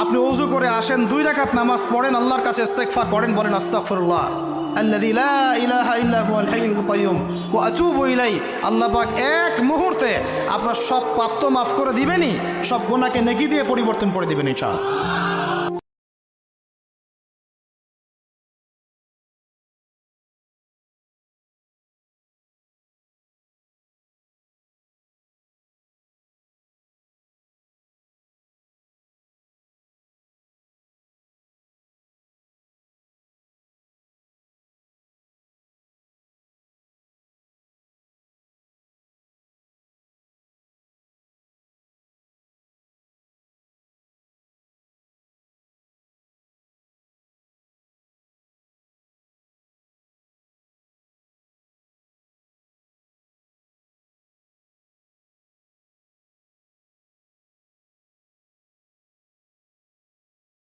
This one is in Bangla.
আপনি ওযু করে আসেন, 2 রাকাত নামাজ পড়েন, আল্লাহর কাছে ইস্তেগফার পড়েন, বলেন আস্তাগফিরুল্লাহ আল্লাযী লা ইলাহা ইল্লা হুয়াল হাইয়ুল কাইয়্যুম ওয়া আতুবু ইলাইহি। আল্লাহ পাক এক মুহূর্তে আপনার সব পাপ তো মাফ করে দিবেনই, সব গুনাহকে নেকি দিয়ে পরিবর্তন করে দিবেন ইনশাআল্লাহ।